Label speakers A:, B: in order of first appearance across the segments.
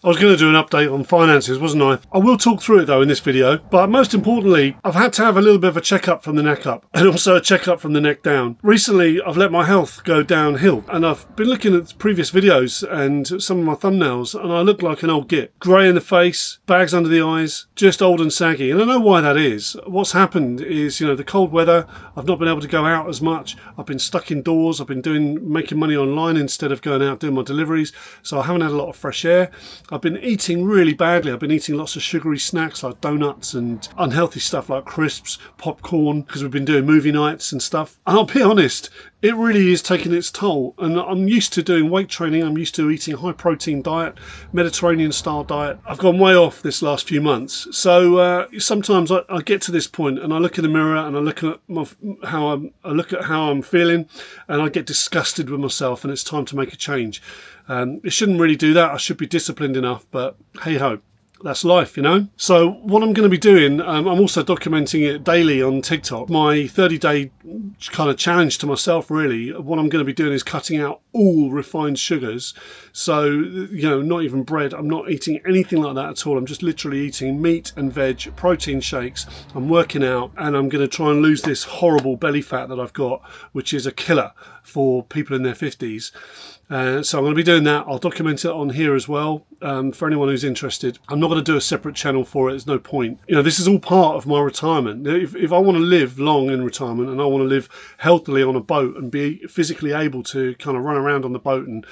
A: I was going to do an update on finances, wasn't I? I will talk through it though in this video, but most importantly, I've had to have a little bit of a checkup from the neck up and also a checkup from the neck down. Recently, I've let my health go downhill, and I've been looking at previous videos and some of my thumbnails, and I look like an old git. Grey in the face, bags under the eyes, just old and saggy, and I know why that is. What's happened is, the cold weather, I've not been able to go out as much. I've been stuck indoors. I've been making money online instead of going out doing my deliveries, so I haven't had a lot of fresh air. I've been eating really badly. I've been eating lots of sugary snacks like donuts and unhealthy stuff like crisps, popcorn, because we've been doing movie nights and stuff. And I'll be honest, it really is taking its toll. And I'm used to doing weight training. I'm used to eating high protein diet, Mediterranean style diet. I've gone way off this last few months. So sometimes I get to this point and I look in the mirror and I look at how I'm feeling, and I get disgusted with myself, and it's time to make a change. It shouldn't really do that. I should be disciplined enough, but hey ho. That's life, So what I'm going to be doing, I'm also documenting it daily on TikTok. My 30-day kind of challenge to myself, really, what I'm going to be doing is cutting out all refined sugars. So, not even bread. I'm not eating anything like that at all. I'm just literally eating meat and veg, protein shakes. I'm working out, and I'm going to try and lose this horrible belly fat that I've got, which is a killer for people in their 50s. So I'm going to be doing that. I'll document it on here as well for anyone who's interested. I'm not going to do a separate channel for it. There's no point. This is all part of my retirement. If I want to live long in retirement and I want to live healthily on a boat and be physically able to kind of run around on the boat, and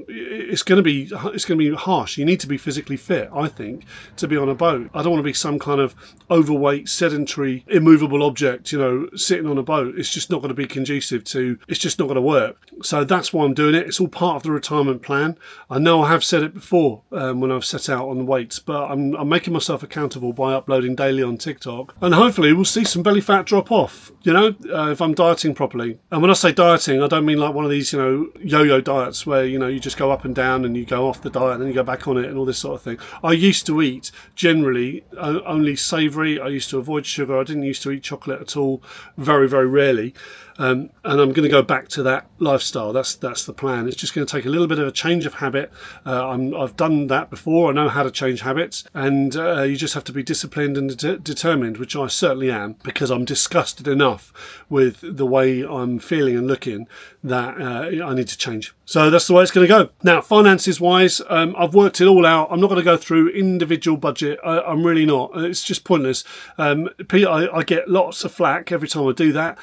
A: it's going to be harsh. You need to be physically fit, I think, to be on a boat. I don't want to be some kind of overweight, sedentary, immovable object, sitting on a boat. It's just not going to be conducive to. It's just not going to work. So that's why I'm doing it. It's all part of the retirement plan. I know I have said it before when I've set out on the weights, but I'm making myself accountable by uploading daily on TikTok, and hopefully we'll see some belly fat drop off, if I'm dieting properly. And when I say dieting, I don't mean like one of these, yo-yo diets where, you just go up and down and you go off the diet and then you go back on it and all this sort of thing. I used to eat generally only savoury. I used to avoid sugar. I didn't used to eat chocolate at all, very, very rarely. And I'm going to go back to that lifestyle. That's the plan. It's just going to take a little bit of a change of habit. I've done that before. I know how to change habits, and you just have to be disciplined and determined, which I certainly am, because I'm disgusted enough with the way I'm feeling and looking that I need to change. So that's the way it's going to go. Now, finances wise, I've worked it all out. I'm not going to go through individual budget. I'm really not. It's just pointless. I get lots of flack every time I do that.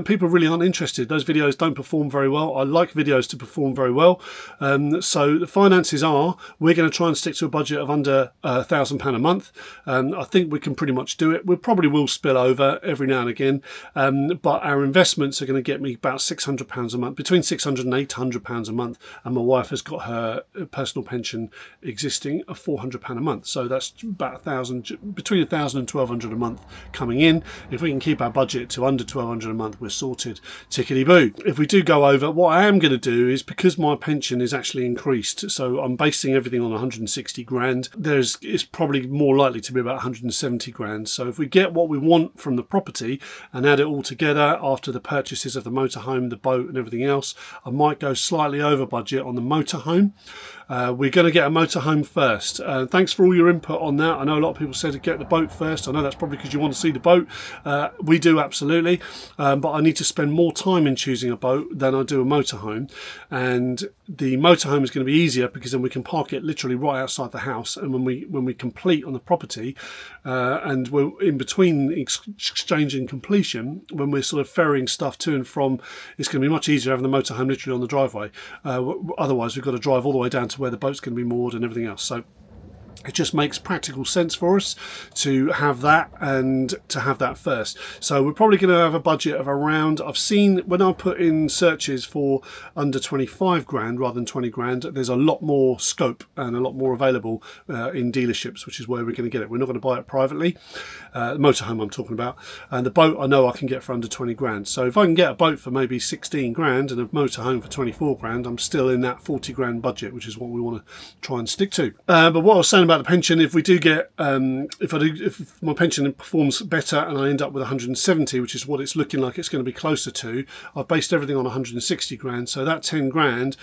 A: People really aren't interested. Those videos don't perform very well. I like videos to perform very well. So the finances are, we're going to try and stick to a budget of under £1,000 a month. I think we can pretty much do it. We probably will spill over every now and again. But our investments are going to get me about £600 a month, between £600 and £800 a month. And my wife has got her personal pension existing of £400 a month. So that's about between £1,000 and £1,200 a month coming in. If we can keep our budget to under £1,200 a month, we're sorted. Tickety-boo. If we do go over, what I am going to do is, because my pension is actually increased, so I'm basing everything on 160 grand, it's probably more likely to be about 170 grand. So if we get what we want from the property and add it all together after the purchases of the motorhome, the boat and everything else, I might go slightly over budget on the motorhome. We're going to get a motorhome first. Thanks for all your input on that. I know a lot of people said to get the boat first. I know that's probably because you want to see the boat. We do, absolutely. But I need to spend more time in choosing a boat than I do a motorhome. And the motorhome is going to be easier because then we can park it literally right outside the house. And when we complete on the property, and we're in between exchange and completion, when we're sort of ferrying stuff to and from, it's going to be much easier having the motorhome literally on the driveway. Otherwise, we've got to drive all the way down to where the boat's going to be moored and everything else. So it just makes practical sense for us to have that and to have that first. So we're probably going to have a budget of around, I've seen when I put in searches for under 25 grand rather than 20 grand, there's a lot more scope and a lot more available in dealerships, which is where we're going to get it. We're not going to buy it privately. The motorhome I'm talking about. And the boat I know I can get for under 20 grand. So if I can get a boat for maybe 16 grand and a motorhome for 24 grand, I'm still in that 40 grand budget, which is what we want to try and stick to. But what I was saying about about the pension, if we do get, if my pension performs better and I end up with 170, which is what it's looking like it's going to be closer to, I've based everything on 160 grand. So that 10 grand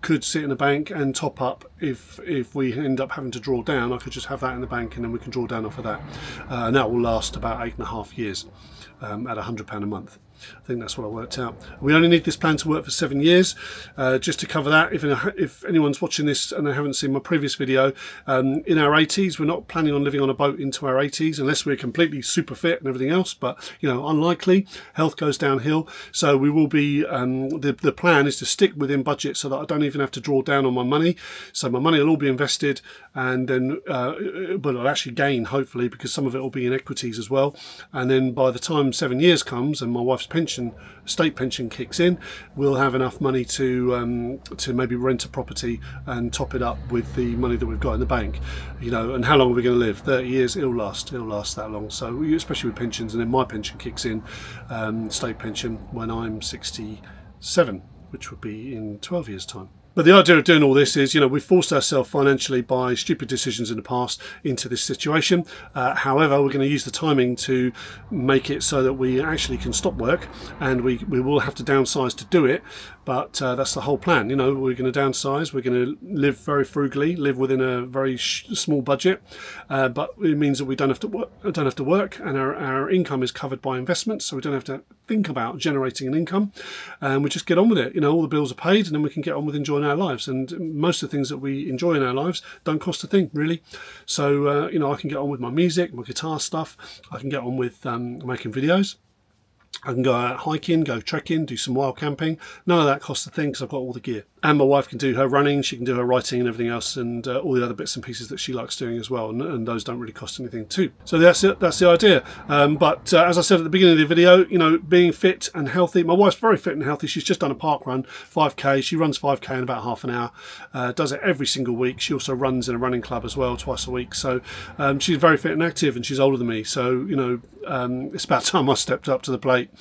A: could sit in a bank and top up. If we end up having to draw down, I could just have that in the bank and then we can draw down off of that. And that will last about 8.5 years at £100 a month. I think that's what I worked out. We only need this plan to work for 7 years. Just to cover that, if anyone's watching this and they haven't seen my previous video, in our 80s, we're not planning on living on a boat into our 80s unless we're completely super fit and everything else, but you know, unlikely. Health goes downhill, so we will be, the plan is to stick within budget so that I don't even have to draw down on my money. So my money will all be invested, and then but I'll actually gain, hopefully, because some of it will be in equities as well. And then by the time 7 years comes and my wife's state pension kicks in, we'll have enough money to maybe rent a property and top it up with the money that we've got in the bank. You know, and how long are we going to live? 30 years? It'll last that long. So especially with pensions, and then my pension kicks in, state pension, when I'm 67, which would be in 12 years' time. But the idea of doing all this is, you know, we've forced ourselves financially by stupid decisions in the past into this situation. However, we're going to use the timing to make it so that we actually can stop work, and we will have to downsize to do it. But that's the whole plan. You know, we're going to downsize. We're going to live very frugally, live within a very small budget. But it means that we don't have to work, and our income is covered by investments, so we don't have to think about generating an income, and we just get on with it. You know, all the bills are paid, and then we can get on with enjoying our lives. And most of the things that we enjoy in our lives don't cost a thing, really. So you know, I can get on with my music, my guitar stuff. I can get on with making videos. I can go out hiking, go trekking, do some wild camping. None of that costs a thing because I've got all the gear. And my wife can do her running, she can do her writing and everything else, and all the other bits and pieces that she likes doing as well. And those don't really cost anything too. So that's it. That's the idea. But as I said at the beginning of the video, you know, being fit and healthy. My wife's very fit and healthy. She's just done a park run, 5k. She runs 5k in about half an hour. Does it every single week. She also runs in a running club as well, twice a week. So she's very fit and active, and she's older than me. So you know, it's about time I stepped up to the plate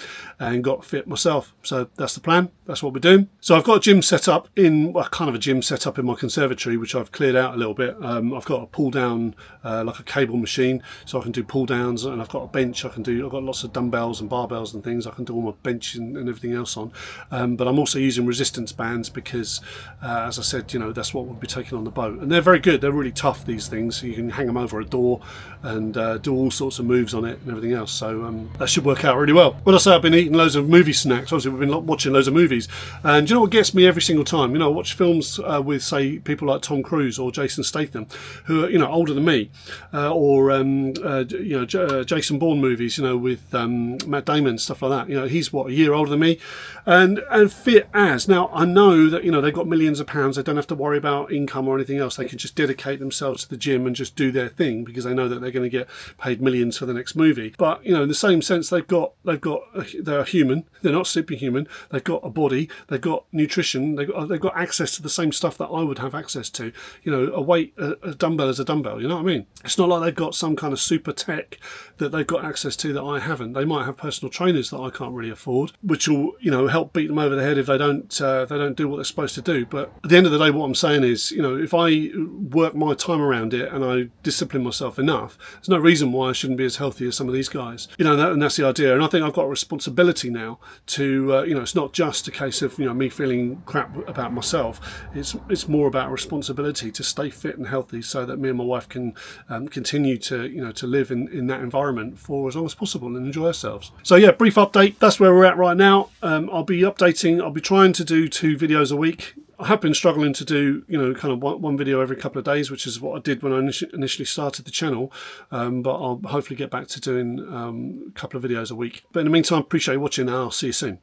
A: and got fit myself. So that's the plan. That's what we're doing. So I've got a gym set up in, well, kind of a gym set up in my conservatory, which I've cleared out a little bit. I've got a pull down, like a cable machine, so I can do pull downs, and I've got a bench. I've got lots of dumbbells and barbells and things. I can do all my bench and everything else on. But I'm also using resistance bands because, as I said, you know, that's what we'll be taking on the boat. And they're very good. They're really tough, these things. So you can hang them over a door and do all sorts of moves on it and everything else. So that should work out really well. Well, I say I've been eating loads of movie snacks. Obviously, we've been watching loads of movies. And you know what gets me every single time? You know, I watch films with, say, people like Tom Cruise or Jason Statham, who are, you know, older than me, or you know, Jason Bourne movies, you know, with Matt Damon, stuff like that. You know, he's what, a year older than me, and fit as. Now I know that, you know, they've got millions of pounds. They don't have to worry about income or anything else. They can just dedicate themselves to the gym and just do their thing because they know that they're going to get paid millions for the next movie. But you know, in the same sense, they're human. They're not superhuman. They've got a body. They've got nutrition. They've got access to the same stuff that I would have access to. You know, a dumbbell is a dumbbell. You know what I mean? It's not like they've got some kind of super tech that they've got access to that I haven't. They might have personal trainers that I can't really afford, which will, you know, help beat them over the head if they don't do what they're supposed to do. But at the end of the day, what I'm saying is, you know, if I work my time around it and I discipline myself enough, there's no reason why I shouldn't be as healthy as some of these guys. You know, and that's the idea. And I think I've got a responsibility now to, you know, it's not just a case of, you know, me feeling crap about myself. It's more about responsibility to stay fit and healthy so that me and my wife can continue to, you know, to live in that environment for as long as possible and enjoy ourselves. So yeah, brief update. That's where we're at right now. I'll be trying to do 2 videos a week. I have been struggling to do, you know, kind of one video every couple of days, which is what I did when I initially started the channel. But I'll hopefully get back to doing a couple of videos a week. But in the meantime, appreciate you watching, and I'll see you soon.